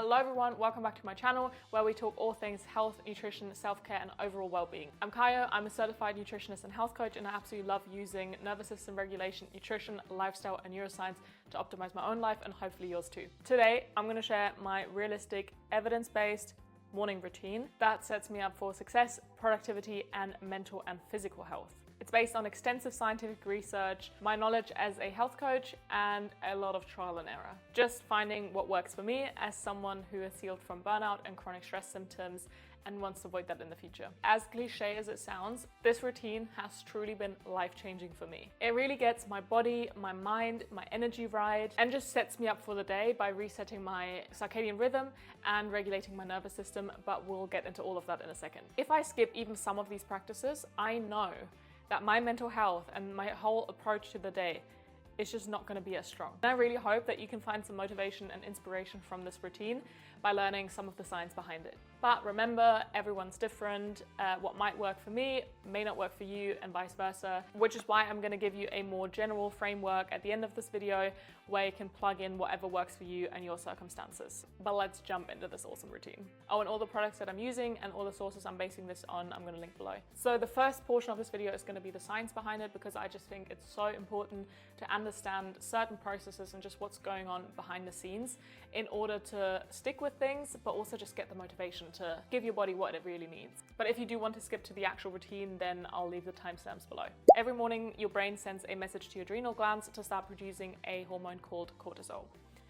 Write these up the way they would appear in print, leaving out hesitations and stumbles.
Hello everyone, welcome back to my channel where we talk all things health, nutrition, self-care and overall well-being. I'm Kayo, I'm a certified nutritionist and health coach, and I absolutely love using nervous system regulation, nutrition, lifestyle and neuroscience to optimize my own life and hopefully yours too. Today, I'm going to share my realistic, evidence-based morning routine that sets me up for success, productivity and mental and physical health. It's based on extensive scientific research, my knowledge as a health coach, and a lot of trial and error. Just finding what works for me as someone who has healed from burnout and chronic stress symptoms and wants to avoid that in the future. As cliche as it sounds, this routine has truly been life-changing for me. It really gets my body, my mind, my energy right, and just sets me up for the day by resetting my circadian rhythm and regulating my nervous system, but we'll get into all of that in a second. If I skip even some of these practices, I know that my mental health and my whole approach to the day is just not going to be as strong. And I really hope that you can find some motivation and inspiration from this routine by learning some of the science behind it. But remember, everyone's different. What might work for me may not work for you and vice versa, which is why I'm going to give you a more general framework at the end of this video where you can plug in whatever works for you and your circumstances. But let's jump into this awesome routine. Oh, and all the products that I'm using and all the sources I'm basing this on, I'm going to link below. So the first portion of this video is going to be the science behind it, because I just think it's so important to understand certain processes and just what's going on behind the scenes in order to stick with things, but also just get the motivation to give your body what it really needs. But if you do want to skip to the actual routine, then I'll leave the timestamps below. Every morning, your brain sends a message to your adrenal glands to start producing a hormone called cortisol.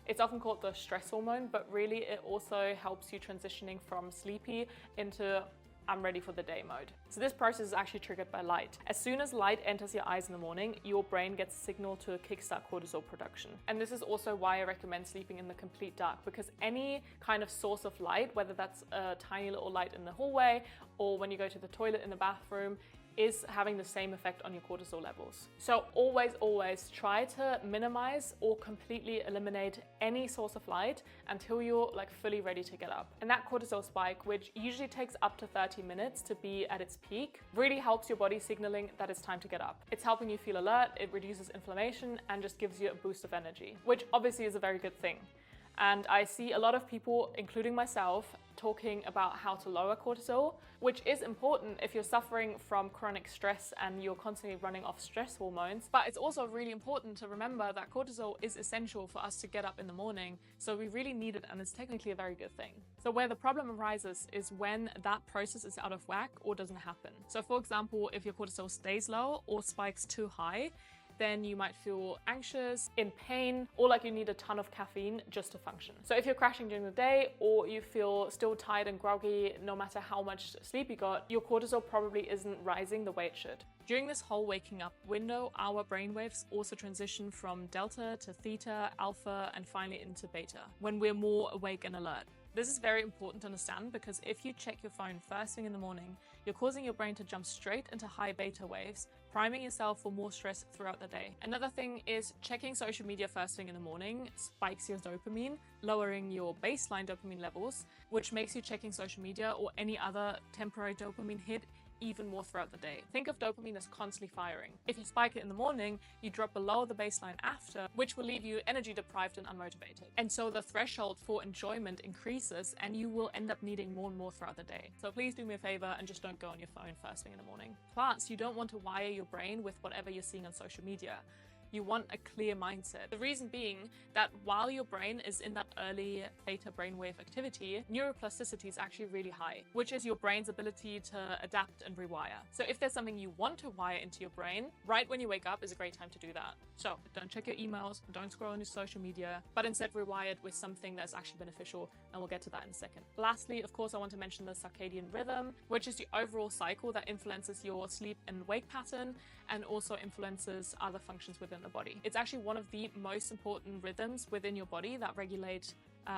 It's often called the stress hormone, but really it also helps you transitioning from sleepy into I'm ready for the day mode. So this process is actually triggered by light. As soon as light enters your eyes in the morning, your brain gets a signal to kickstart cortisol production. And this is also why I recommend sleeping in the complete dark, because any kind of source of light, whether that's a tiny little light in the hallway or when you go to the toilet in the bathroom, is having the same effect on your cortisol levels. So always try to minimize or completely eliminate any source of light until you're fully ready to get up. And that cortisol spike, which usually takes up to 30 minutes to be at its peak, really helps your body signaling that it's time to get up. It's helping you feel alert, it reduces inflammation and just gives you a boost of energy, which obviously is a very good thing. And I see a lot of people, including myself, talking about how to lower cortisol, which is important if you're suffering from chronic stress and you're constantly running off stress hormones. But it's also really important to remember that cortisol is essential for us to get up in the morning. So we really need it, and it's technically a very good thing. So where the problem arises is when that process is out of whack or doesn't happen. So for example, if your cortisol stays low or spikes too high, then you might feel anxious, in pain, or like you need a ton of caffeine just to function. So if you're crashing during the day or you feel still tired and groggy no matter how much sleep you got, your cortisol probably isn't rising the way it should. During this whole waking up window, our brainwaves also transition from delta to theta, alpha, and finally into beta, when we're more awake and alert. This is very important to understand, because if you check your phone first thing in the morning, you're causing your brain to jump straight into high beta waves, priming yourself for more stress throughout the day. Another thing is checking social media first thing in the morning spikes your dopamine, lowering your baseline dopamine levels, which makes you checking social media or any other temporary dopamine hit even more throughout the day. Think of dopamine as constantly firing. If you spike it in the morning, you drop below the baseline after, which will leave you energy deprived and unmotivated. And so the threshold for enjoyment increases and you will end up needing more and more throughout the day. So please do me a favor and just don't go on your phone first thing in the morning. Plus, you don't want to wire your brain with whatever you're seeing on social media. You want a clear mindset. The reason being that while your brain is in that early theta brainwave activity, neuroplasticity is actually really high, which is your brain's ability to adapt and rewire. So if there's something you want to wire into your brain, right when you wake up is a great time to do that. So don't check your emails, don't scroll on your social media, but instead rewire it with something that's actually beneficial, and we'll get to that in a second. Lastly, of course, I want to mention the circadian rhythm, which is the overall cycle that influences your sleep and wake pattern and also influences other functions within the body. It's actually one of the most important rhythms within your body that regulate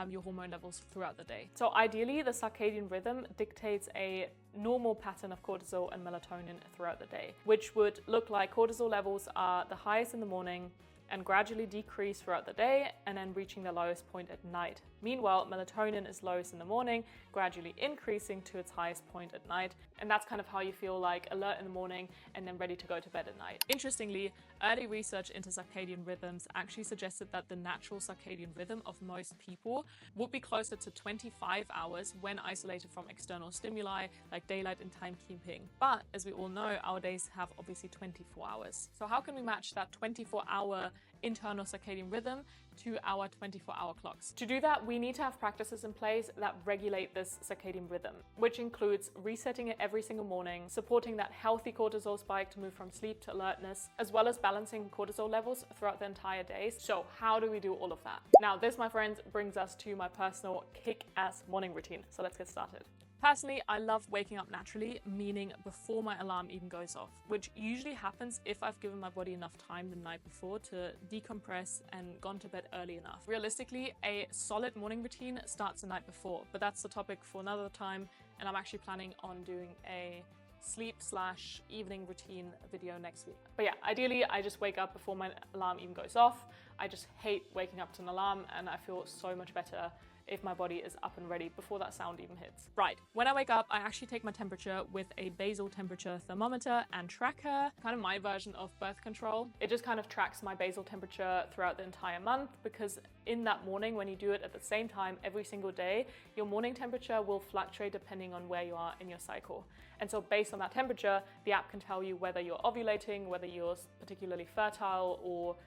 your hormone levels throughout the day. So ideally, the circadian rhythm dictates a normal pattern of cortisol and melatonin throughout the day, which would look like cortisol levels are the highest in the morning and gradually decrease throughout the day and then reaching the lowest point at night. Meanwhile, melatonin is lowest in the morning, gradually increasing to its highest point at night, And that's kind of how you feel like alert in the morning and then ready to go to bed at night. Interestingly, early research into circadian rhythms actually suggested that the natural circadian rhythm of most people would be closer to 25 hours when isolated from external stimuli like daylight and timekeeping. But as we all know, our days have obviously 24 hours. So how can we match that 24-hour internal circadian rhythm to our 24-hour clocks? To do that, we need to have practices in place that regulate this circadian rhythm, which includes resetting it every single morning, supporting that healthy cortisol spike to move from sleep to alertness, as well as balancing cortisol levels throughout the entire day. So how do we do all of that? Now, this, my friends, brings us to my personal kick-ass morning routine. So let's get started. Personally, I love waking up naturally, meaning before my alarm even goes off, which usually happens if I've given my body enough time the night before to decompress and gone to bed early enough. Realistically, a solid morning routine starts the night before, but that's the topic for another time, and I'm actually planning on doing a sleep/evening routine video next week. But yeah, ideally, I just wake up before my alarm even goes off. I just hate waking up to an alarm, and I feel so much better if my body is up and ready before that sound even hits. Right, when I wake up, I actually take my temperature with a basal temperature thermometer and tracker, kind of my version of birth control. It just kind of tracks my basal temperature throughout the entire month, because in that morning, when you do it at the same time every single day, your morning temperature will fluctuate depending on where you are in your cycle. And so based on that temperature, the app can tell you whether you're ovulating, whether you're particularly fertile or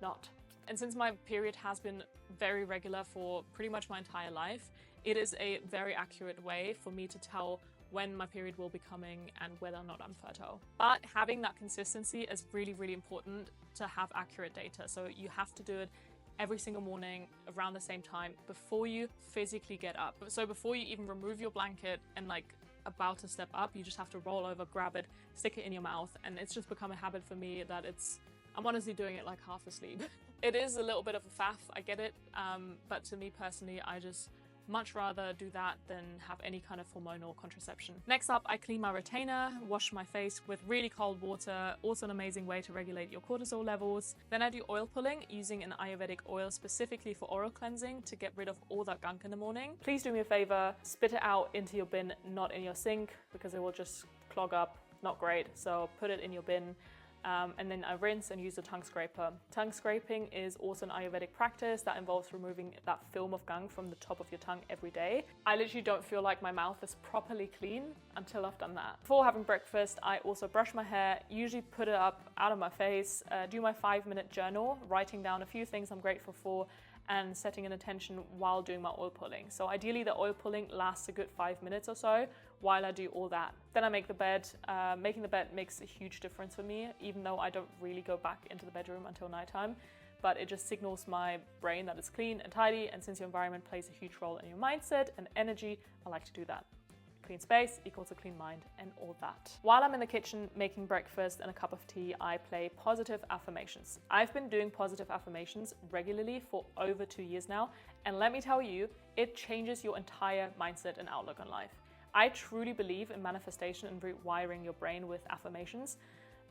not. And since my period has been very regular for pretty much my entire life, it is a very accurate way for me to tell when my period will be coming and whether or not I'm fertile. But having that consistency is really, really important to have accurate data. So you have to do it every single morning around the same time before you physically get up. So before you even remove your blanket and about to step up, you just have to roll over, grab it, stick it in your mouth. And it's just become a habit for me that I'm honestly doing it like half asleep. It is a little bit of a faff, I get it, but to me personally, I just much rather do that than have any kind of hormonal contraception. Next up, I clean my retainer, wash my face with really cold water, also an amazing way to regulate your cortisol levels. Then I do oil pulling using an Ayurvedic oil specifically for oral cleansing to get rid of all that gunk in the morning. Please do me a favor, spit it out into your bin, not in your sink, because it will just clog up, not great. So put it in your bin. And then I rinse and use a tongue scraper. Tongue scraping is also an Ayurvedic practice that involves removing that film of gunk from the top of your tongue every day. I literally don't feel like my mouth is properly clean until I've done that. Before having breakfast, I also brush my hair, usually put it up out of my face, do my 5-minute journal, writing down a few things I'm grateful for, and setting an intention while doing my oil pulling. So ideally the oil pulling lasts a good 5 minutes or so while I do all that. Then I make the bed. Making the bed makes a huge difference for me, even though I don't really go back into the bedroom until nighttime, but it just signals my brain that it's clean and tidy, and since your environment plays a huge role in your mindset and energy, I like to do that. Clean space equals a clean mind and all that. While I'm in the kitchen making breakfast and a cup of tea, I play positive affirmations. I've been doing positive affirmations regularly for over 2 years now, and let me tell you, it changes your entire mindset and outlook on life. I truly believe in manifestation and rewiring your brain with affirmations,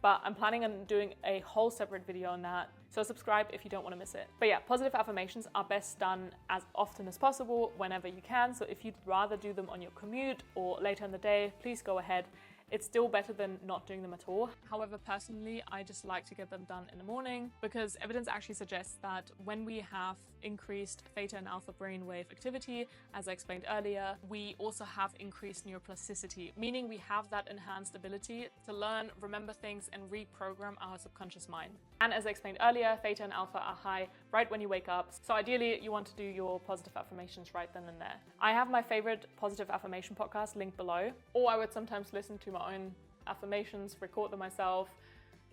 but I'm planning on doing a whole separate video on that, so subscribe if you don't want to miss it. But yeah, positive affirmations are best done as often as possible, whenever you can, so if you'd rather do them on your commute or later in the day, please go ahead. It's still better than not doing them at all. However, personally, I just like to get them done in the morning because evidence actually suggests that when we have increased theta and alpha brainwave activity, as I explained earlier, we also have increased neuroplasticity, meaning we have that enhanced ability to learn, remember things, and reprogram our subconscious mind. And as I explained earlier, theta and alpha are high right when you wake up. So ideally, you want to do your positive affirmations right then and there. I have my favorite positive affirmation podcast linked below, or I would sometimes listen to my own affirmations, record them myself.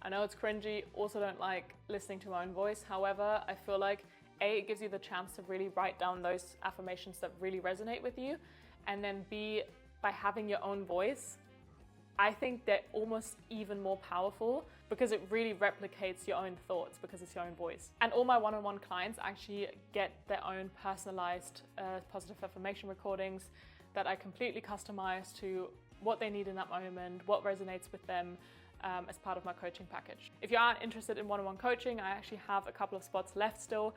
I know it's cringy, also don't like listening to my own voice. However, I feel like A, it gives you the chance to really write down those affirmations that really resonate with you. And then B, by having your own voice, I think they're almost even more powerful because it really replicates your own thoughts because it's your own voice. And all my one-on-one clients actually get their own personalized positive affirmation recordings that I completely customize to what they need in that moment, what resonates with them as part of my coaching package. If you are interested in one-on-one coaching, I actually have a couple of spots left still.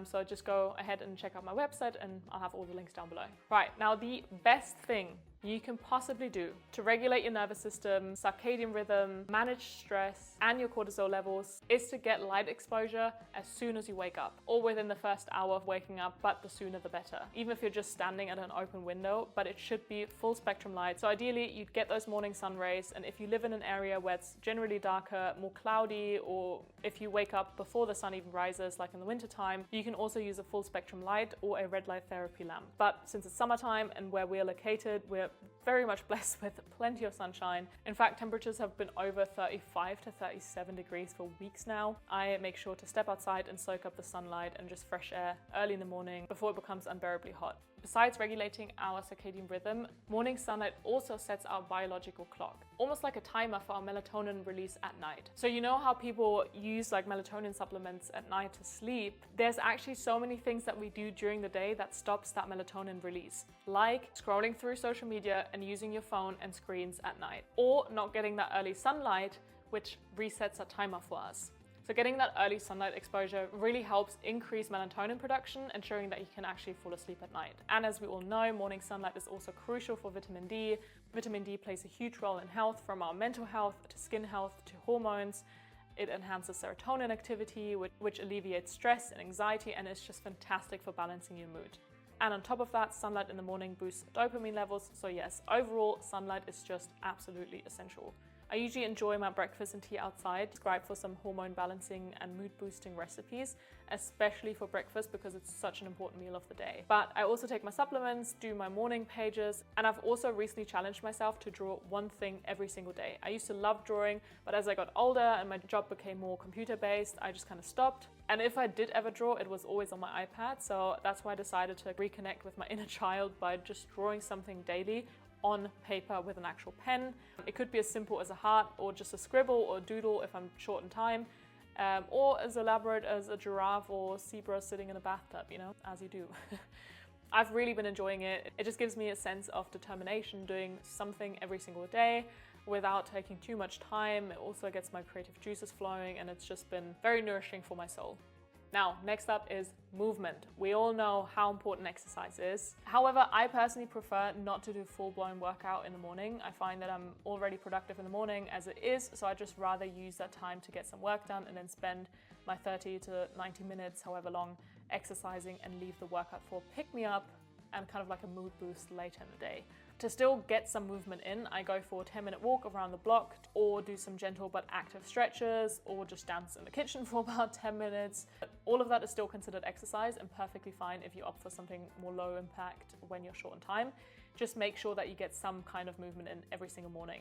So just go ahead and check out my website and I'll have all the links down below. Right, now the best thing you can possibly do to regulate your nervous system, circadian rhythm, manage stress, and your cortisol levels is to get light exposure as soon as you wake up, or within the first hour of waking up, but the sooner the better. Even if you're just standing at an open window, but it should be full spectrum light. So ideally, you'd get those morning sun rays, and if you live in an area where it's generally darker, more cloudy, or if you wake up before the sun even rises, like in the winter time, you can also use a full spectrum light or a red light therapy lamp. But since it's summertime and where we're located, we're very much blessed with plenty of sunshine. In fact, temperatures have been over 35 to 37 degrees for weeks now. I make sure to step outside and soak up the sunlight and just fresh air early in the morning before it becomes unbearably hot. Besides regulating our circadian rhythm, morning sunlight also sets our biological clock, almost like a timer for our melatonin release at night. So you know how people use like melatonin supplements at night to sleep? There's actually so many things that we do during the day that stops that melatonin release, like scrolling through social media and using your phone and screens at night, or not getting that early sunlight, which resets a timer for us. So getting that early sunlight exposure really helps increase melatonin production, ensuring that you can actually fall asleep at night. And as we all know, morning sunlight is also crucial for vitamin D. Vitamin D plays a huge role in health, from our mental health to skin health to hormones. It enhances serotonin activity, which alleviates stress and anxiety, and is just fantastic for balancing your mood. And on top of that, sunlight in the morning boosts dopamine levels. So yes, overall, sunlight is just absolutely essential. I usually enjoy my breakfast and tea outside, subscribe for some hormone balancing and mood boosting recipes, especially for breakfast because it's such an important meal of the day. But I also take my supplements, do my morning pages, and I've also recently challenged myself to draw one thing every single day. I used to love drawing, but as I got older and my job became more computer-based, I just kind of stopped. And if I did ever draw, it was always on my iPad, so that's why I decided to reconnect with my inner child by just drawing something daily on paper with an actual pen. It could be as simple as a heart, or just a scribble or doodle if I'm short in time, or as elaborate as a giraffe or zebra sitting in a bathtub, you know, as you do. I've really been enjoying it. It just gives me a sense of determination doing something every single day without taking too much time. It also gets my creative juices flowing, and it's just been very nourishing for my soul. Now, next up is movement. We all know how important exercise is. However, I personally prefer not to do full-blown workout in the morning. I find that I'm already productive in the morning as it is, so I just rather use that time to get some work done and then spend my 30 to 90 minutes, however long, exercising, and leave the workout for pick-me-up and kind of like a mood boost later in the day. To still get some movement in, I go for a 10-minute walk around the block, or do some gentle but active stretches, or just dance in the kitchen for about 10 minutes. All of that is still considered exercise and perfectly fine if you opt for something more low impact when you're short on time. Just make sure that you get some kind of movement in every single morning.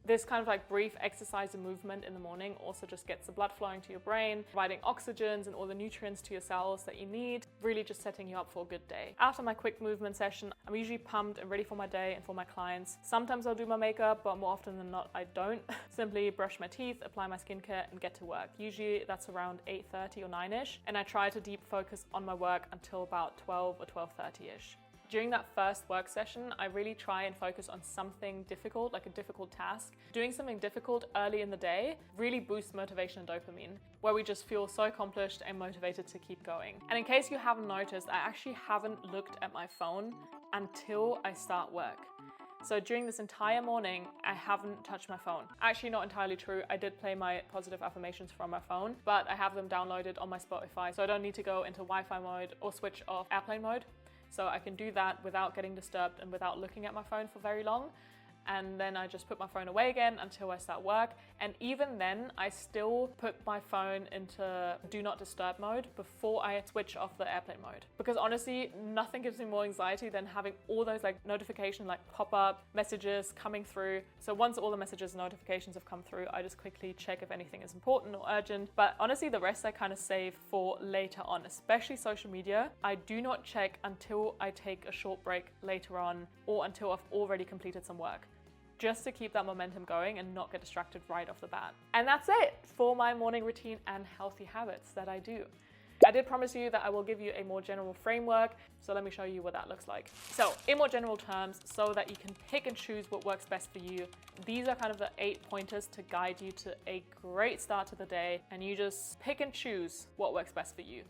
This kind of like brief exercise and movement in the morning also just gets the blood flowing to your brain, providing oxygens and all the nutrients to your cells that you need, really just setting you up for a good day. After my quick movement session, I'm usually pumped and ready for my day and for my clients. Sometimes I'll do my makeup, but more often than not, I don't. Simply brush my teeth, apply my skincare, and get to work. Usually that's around 8:30 or 9-ish, and I try to deep focus on my work until about 12 or 12:30-ish. During that first work session, I really try and focus on something difficult, like a difficult task. Doing something difficult early in the day really boosts motivation and dopamine, where we just feel so accomplished and motivated to keep going. And in case you haven't noticed, I actually haven't looked at my phone until I start work. So during this entire morning, I haven't touched my phone. Actually, not entirely true. I did play my positive affirmations from my phone, but I have them downloaded on my Spotify, so I don't need to go into Wi-Fi mode or switch off airplane mode. So I can do that without getting disturbed and without looking at my phone for very long. And then I just put my phone away again until I start work. And even then, I still put my phone into do not disturb mode before I switch off the airplane mode. Because honestly, nothing gives me more anxiety than having all those like notifications, like pop-up messages coming through. So once all the messages and notifications have come through, I just quickly check if anything is important or urgent. But honestly, the rest I kind of save for later on, especially social media. I do not check until I take a short break later on, or until I've already completed some work, just to keep that momentum going and not get distracted right off the bat. And that's it for my morning routine and healthy habits that I do. I did promise you that I will give you a more general framework, so let me show you what that looks like. So in more general terms, so that you can pick and choose what works best for you, these are kind of the 8 pointers to guide you to a great start to the day, and you just pick and choose what works best for you.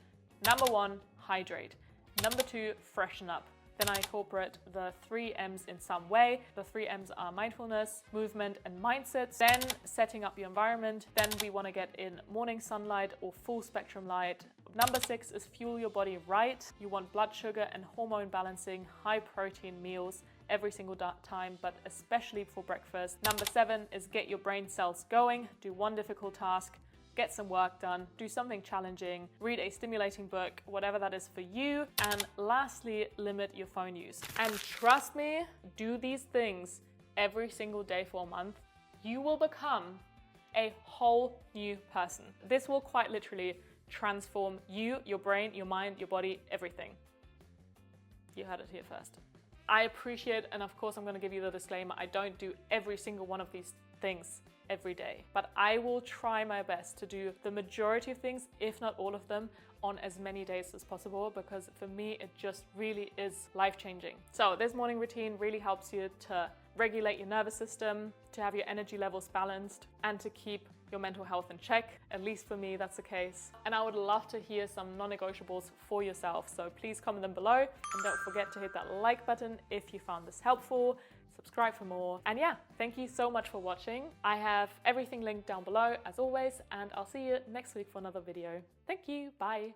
Number 1, hydrate. Number 2, freshen up. then I incorporate the 3 M's in some way. The 3 M's are mindfulness, movement, and mindset. Then setting up your environment. Then we want to get in morning sunlight or full spectrum light. Number 6 is fuel your body right. You want blood sugar and hormone balancing, high protein meals every single time, but especially for breakfast. Number 7 is get your brain cells going. Do one difficult task, get some work done, do something challenging, read a stimulating book, whatever that is for you. And lastly, limit your phone use. And trust me, do these things every single day for a month. You will become a whole new person. This will quite literally transform you, your brain, your mind, your body, everything. You heard it here first. I appreciate, and of course I'm going to give you the disclaimer, I don't do every single one of these things every day, but I will try my best to do the majority of things, if not all of them, on as many days as possible, because for me it just really is life-changing. So this morning routine really helps you to regulate your nervous system, to have your energy levels balanced, and to keep your mental health in check. At least for me, that's the case. And I would love to hear some non-negotiables for yourself. So please comment them below, and don't forget to hit that like button if you found this helpful. Subscribe for more. And yeah, thank you so much for watching. I have everything linked down below as always, and I'll see you next week for another video. Thank you. Bye.